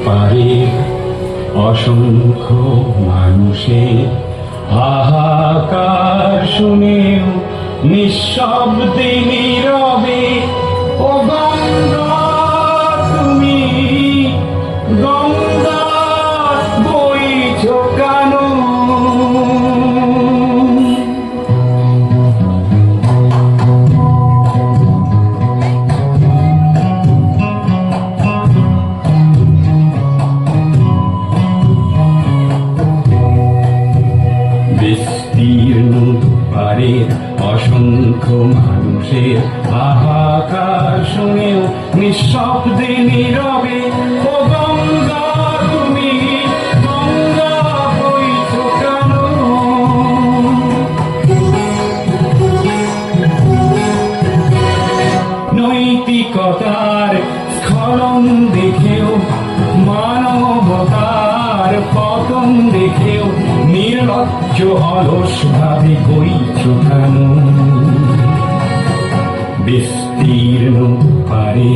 পারে অসংখ্য মানুষের হাহাকার শুনেও নিঃশব্দে নীরবে ও গঙ্গা তুমি গঙ্গা বইছো কেন? বিস্তীর্ণ পারের অসংখ্য মানুষের হাহাকার শুনেও নিঃশব্দে নীরবে ও গঙ্গা তুমি গঙ্গা বইছো কেন? নৈতিকতার স্খলন দেখেও মানবতার পতন দেখেও নির্লজ্জ অলস ভাবে বইছো কেন? বিস্তীর্ণ পারে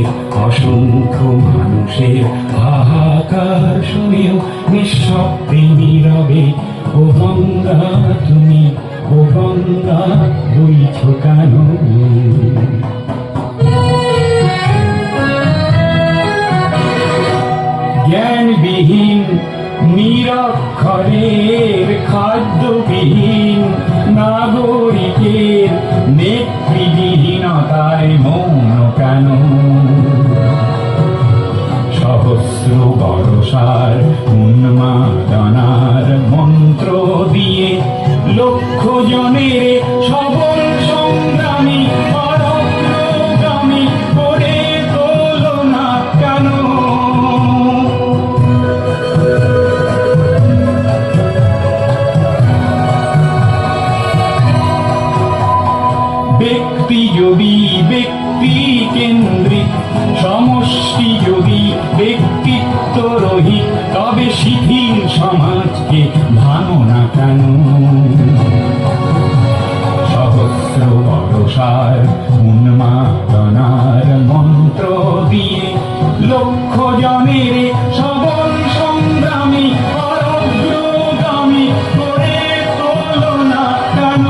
অসংখ্য মানুষের হাহাকার শুনেও নিঃশব্দে নীরবে ও গঙ্গা তুমি ও গঙ্গা বইছো কেন? জ্ঞানবিহীন নিরক্ষরের খাদ্যবিহীন নাগরিকের নেতৃবিহীনতায় মৌন কেন? সহস্র বর্ষার উন্মাদনার মন্ত্র দিয়ে লক্ষ জনের সবল সংগ্রামী অগ্রগামী করে তোলো না কেন? ব্যক্তি যদি ব্যক্তি কেন্দ্রিক সমষ্টি যদি ব্যক্তিত্ব রহিত তবে শিথিল সমাজকে ভাঙো না কেন? সহস্র বর্ষার উন্মাদনার মন্ত্র দিয়ে লক্ষ জনের সবল সংগ্রামী অগ্রগামী করে তোলো না কেন?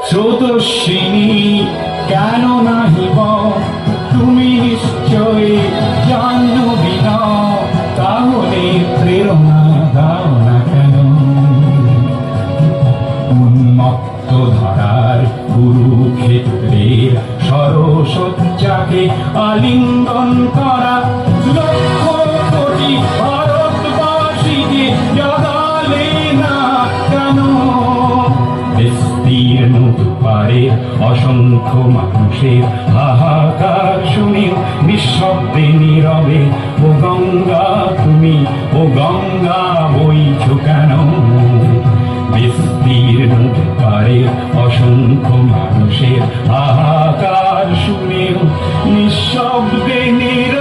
স্রোতস্বিনী কেন নাহিব তুমি নিশ্চয় জাহ্নবী নও, তাহলে প্রেরণা দাও না কেন? উন্মত্ত ধারার কুরুক্ষেত্রের সরসজ্জাকে আলিঙ্গন করা লক্ষ কোটি ভারতবাসীকে জাগালে না কেন? বিস্তীর্ণ পারে অসংখ্য মানুষের হাহাকার শুনেও নিঃশব্দে নীরবে ও গঙ্গা তুমি ও গঙ্গা বইছো কেন? বিস্তীর্ণ পারে অসংখ্য মানুষের হাহাকার শুনেও নিঃশব্দে নীরবে